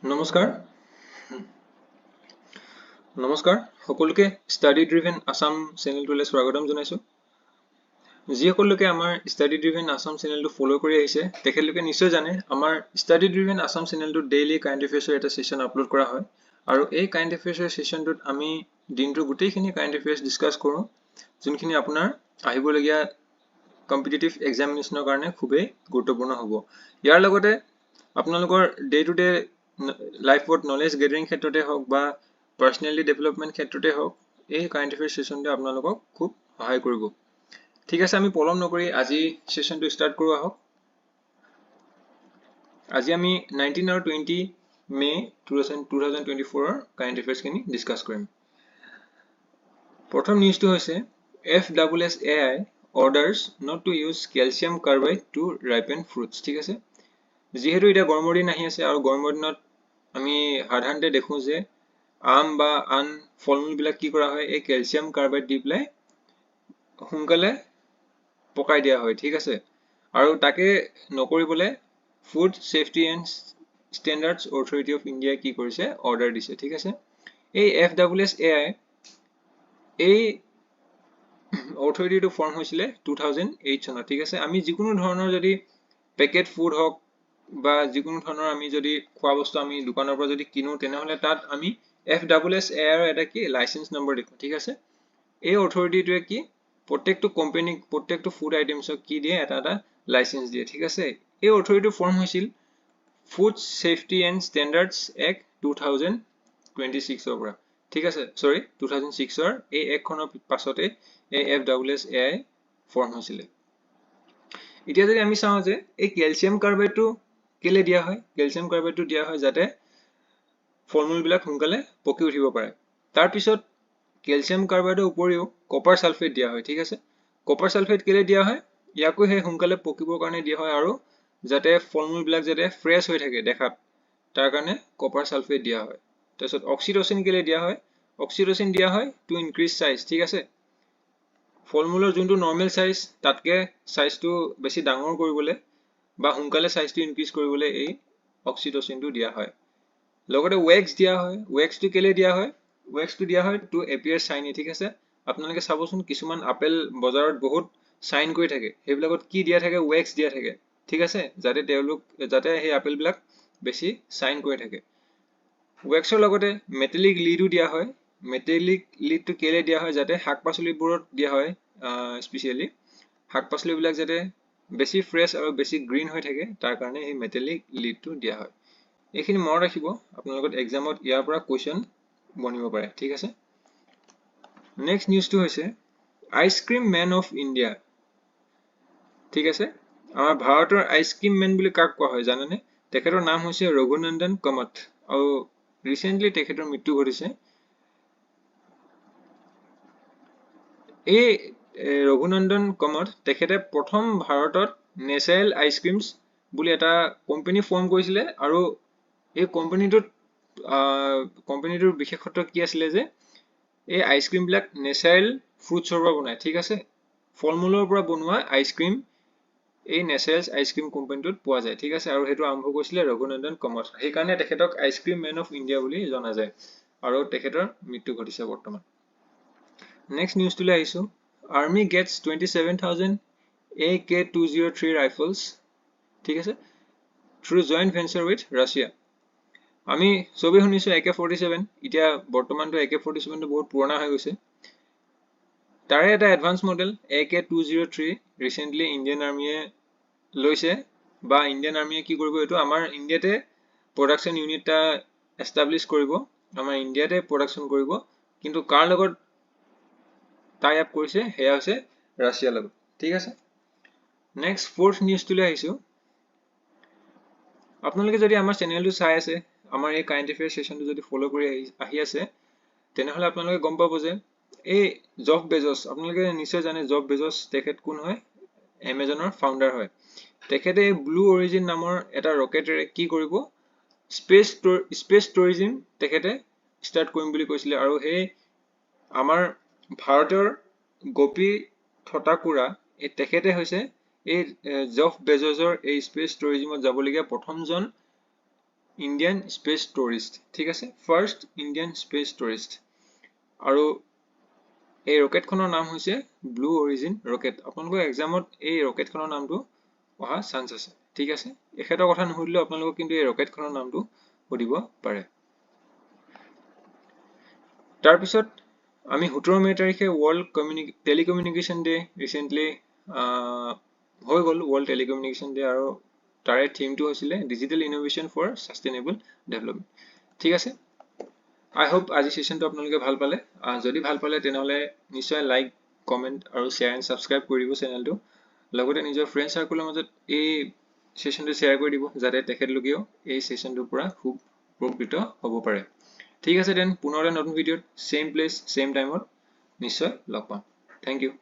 নমস্কাৰ সকলোকে study driven Assam চেনেলটোলৈ স্বাগতম জনাইছো যিসকলকে আমাৰ ষ্টাডি ড্ৰিভেন আসাম চেনেলটো ফলো কৰি আহিছে তেখেতলোকে নিশ্চয় জানে আমাৰ ষ্টাডি ড্ৰিভেন আসাম চেনেলটো ডেইলি কাৰেণ্ট এফেয়াৰ্ছৰ এটা সেশন আপলোড কৰা হয় আৰু এই কাৰেণ্ট এফেয়াৰ্ছৰ সেশনটোত আমি দিনটোৰ গোটেইখিনি কাৰেণ্ট এফেয়াৰ্ছ ডিসকাস কৰোঁ যোনখিনি আপোনাৰ আহিবলগীয়া কম্পিটিটিভ এক্সামিনেশ্যনৰ কাৰণে খুবেই গুৰুত্বপূৰ্ণ হ'ব ইয়াৰ লগতে আপোনালোকৰ ডে টু ডে লাইফত নলেজ গেদাৰিং ক্ষেত্ৰতে হওক বা পাৰ্সোনালি ডেভেলপমেন্ট ক্ষেত্ৰতে হওক এই কাৰেণ্ট এফেয়াৰ্ছ সেশনটোৱে আপোনালোকক খুব সহায় কৰিব ঠিক আছে আমি পলম নকৰি আজি সেশনটো ষ্টাৰ্ট কৰো আহক আজি আমি 19 আৰু 20 মে 2024 ৰ কাৰেণ্ট এফেয়াৰ্ছ খিনি ডিসকাস কৰিম প্ৰথম নিউজটো হৈছে FSSAI orders not to use calcium carbide to ripen fruits ঠিক আছে যেহেতু এটা গৰমৰ দিন আহি আছে আৰু গৰমৰ দিনত আমি সাধাৰণতে দেখো যে আম বা আন ফলমূল বিলাক কি কৰা হয় এই ক্যালসিয়াম কাৰ্বাইড দি প্লাই হুঙ্কালে পকাই দিয়া হয় ঠিক আছে আৰু তাকে নকৰিবলে food safety and standards authority of India কি কৰিছে অৰ্ডাৰ দিছে ঠিক আছে এই FSSAI এই অথৰিটিটো ফৰ্ম হৈছিলে 2008 চনত ঠিক আছে আমি যিকোনো ধৰণৰ যদি পেকেট ফুড হওক বা যিকোনো ধৰণৰ আমি যদি খোৱা বস্তু আমি দোকানৰ পৰা যদি কিনো তেনেহলে তাত আমি FSSAI এৰ এটা কি লাইসেন্স নম্বৰ দেখো ঠিক আছে এই অথৰিটিটোৱে কি প্ৰত্যেকটো কোম্পানী প্ৰত্যেকটো ফুড আইটেমছক কি দিয়ে এটা লাইসেন্স দিয়ে ঠিক আছে এই অথৰিটি ফৰ্ম হৈছিল ফুড সেফটি এন্ড স্ট্যান্ডাৰ্ডস এক্ট 2026 ৰ পৰা ঠিক আছে সৰি 2006 ৰ এই একখনৰ পাছতে এই FSSAI ফৰ্ম হৈছিল এতিয়া যদি আমি চাও যে এই ক্যালসিয়াম কাৰ্বাইডটো কেলে দিয়া হয় ক্যালসিয়াম কাৰ্বাইডটো দিয়া হয় যাতে ফলমূল বিলাক হুঙ্কালে পকি উঠিব পাৰে তাৰ পিছত ক্যালসিয়াম কাৰ্বাইডৰ উপৰিও কপাৰ সালফেট দিয়া হয় ঠিক আছে কপাৰ সালফেট কেলে দিয়া হয় ইয়াকো হে হুঙ্কালে পকিবৰ কাৰণে দিয়া হয় আৰু যাতে ফলমূল বিলাক যাতে ফ্ৰেশ হৈ থাকে দেখাত তাৰ কাৰণে কপাৰ সালফেট দিয়া হয় তাৰপিছত অক্সিটোসিন কেলে দিয়া হয় অক্সিটোসিন দিয়া হয় টু ইনক্ৰিজ সাইজ ঠিক আছে ফলমূলৰ যোনটো নৰমাল সাইজ তাতকে সাইজটো বেছি ডাঙৰ কৰিবলৈ বা হুঙ্কালে সাইজটো ইনক্ৰিজ কৰিবলৈ এই অক্সিটোসিনটো দিয়া হয় লগতে ওয়্যাক্স দিয়া হয় ওয়্যাক্সটো কেলে দিয়া হয় ওয়্যাক্সটো দিয়া হয় টু এপিয়াৰ শাইনি ঠিক আছে আপোনালোকে চাবচোন কিছুমান আপেল বজাৰত বহুত শাইন কৰি থাকে হেবিলাকত কি দিয়া থাকে ওয়্যাক্স দিয়া থাকে ঠিক আছে যাতে সেই আপেল বিলাক বেছি শাইন কৰি থাকে ওয়্যাক্সৰ লগতে মেটালিক লিডও দিয়া হয় মেটালিক লিডটো কেলে দিয়া হয় যাতে শাক-পাচলিবোৰত দিয়া হয় স্পেশালি শাক-পাচলি বিলাক যাতে বেছি ফ্ৰেশ আৰু বেছি গ্ৰীন হৈ থাকে তাৰ কাৰণে এই মেটালিক লিডটো দিয়া হয় এইখিনি মনত ৰাখিব আপোনালোকৰ এক্সামত ইয়াৰ পৰা কোৱেশ্চন বনিব পাৰে ঠিক আছে নেক্সট নিউজটো হৈছে আইসক্ৰীম ম্যান অফ ইন্ডিয়া ঠিক আছে আমাৰ ভাৰতৰ আইসক্ৰীম ম্যান বুলি কাক কোৱা হয় জানেনে তেখেতৰ নাম হৈছে ৰঘুনন্দন কামত আৰু ৰিসেন্টলি তেখেতৰ মৃত্যু ঘটিছে এই ৰঘুনন্দন কামত তেখেতে প্ৰথম ভাৰতত নেচাৰেল আইসক্ৰীমছ বুলি এটা কোম্পানী ফৰ্ম কৰিছিলে আৰু এই কোম্পানীটোৰ বিশেষত্ব কি আছিল যে এই আইসক্ৰীম বিলাক নেচাৰেল ফ্ৰুটছৰ পৰা বনায় ঠিক আছে ফলমূলৰ পৰা বনোৱা আইসক্ৰীম এই নেচাৰেল আইসক্ৰীম কোম্পানীটোত পোৱা যায় ঠিক আছে আৰু হেতু আৰম্ভ কৰিছিলে ৰঘুনন্দন কামত সেই কাৰণে তেখেতক আইসক্ৰীম ম্যান অফ ইন্ডিয়া বুলি জনা যায় আৰু তেখেতৰ মৃত্যু ঘটিছে বৰ্তমান নেক্সট নিউজ তুলে আহিছো আৰ্মি গেটস 27000 AK-203 ৰাইফলস ঠিক আছে through joint venture with Russia আমি সবে শুনিছো AK-47 এতিয়া বৰ্তমানটো AK-47 টো বহুত পুৰণা হৈ গৈছে তাৰে এটা advance model AK-203 recently Indian আৰ্মিয়ে লৈছে বা ইন্ডিয়ান আৰ্মিয়ে কি কৰিব এটো আমাৰ ইন্ডিয়াতে প্ৰডাকশন ইউনিটটা এস্টাবলিশ কৰিব আমাৰ ইন্ডিয়াতে প্ৰডাকশন কৰিব কিন্তু কাৰ লগত টাই আপ কৰিছে হেয়া হৈছে ৰাছিয়াৰ লগত ঠিক আছে নেক্সট ফোৰ্থ নিউজ তুলে আহিছো আপোনালোকে যদি আমাৰ চেনেলটো চাই আছে আমাৰ এই কাৰেন্ট এফেয়াৰ সেশনটো যদি ফলো কৰি আহি আছে তেনেহলে আপোনালোকে গম পাব যে এই জফ বেজস আপোনালোকে নিশ্চয় জানে জফ বেজস তেখেত কোন হয় এমাজনৰ ফাউন্ডাৰ হয় তেখেতে ব্লু অৰিজিন নামৰ এটা ৰকেটেৰে কি কৰিব স্পেস টুৰিজম তেখেতে ষ্টাৰ্ট কৰিম বুলি কৈছিলে আৰু সেই আমাৰ ভাৰতৰ গোপী থটাকুৰা এই তেখেতে হৈছে এই জফ বেজসৰ এই স্পেস টুৰিজমত যাবলগীয়া প্ৰথমজন ইণ্ডিয়ান স্পেচ টুৰিষ্ট ঠিক আছে ফাৰ্ষ্ট ইণ্ডিয়ান স্পেচ টুৰিষ্ট আৰু এই ৰকেটখনৰ নাম হৈছে ব্লু অৰিজিন ৰকেট আপোনালোকৰ এক্সামত এই ৰকেটখনৰ নামটো অহা চান্স আছে ঠিক আছে এখেতৰ কথা নুসুধিলেও আপোনালোকক কিন্তু এই ৰকেটখনৰ নামটো সুধিব পাৰে তাৰপিছত আমি 17 মে তাৰিখে ৱৰ্ল্ড টেলিকমিউনিকেশ্যন ডে ৰিসেন্টলি হৈ গ'ল ৱৰ্ল্ড টেলিকমিউনিকেশ্যন ডে আৰু তাৰে থিমটো হৈছিলে ডিজিটেল ইনোভেশ্যন ফৰ সাষ্টেইনেবল ডেভেলপমেন্ট ঠিক আছে I hope আজি সেশনটো আপোনালোকে ভাল পালে যদি ভাল পালে তেনেহলে নিশ্চয় লাইক কমেন্ট আৰু শেয়াৰ এণ্ড সাবস্ক্ৰাইব কৰিব চেনেলটো লগতে নিজৰ ফ্ৰেন্ড সাৰ্কুলৰ মাজত এই সেশনটো শেয়াৰ কৰি দিব যাতে তেখেতলোকেও এই সেশনটোৰ পৰা খুব উপকৃত হ'ব পাৰে ঠিক আছে দেন পুনৰ এটা নতুন ভিডিঅ'ত সেম প্লেস সেম টাইমত নিশ্চয় লগ পাম থ্যাংক ইউ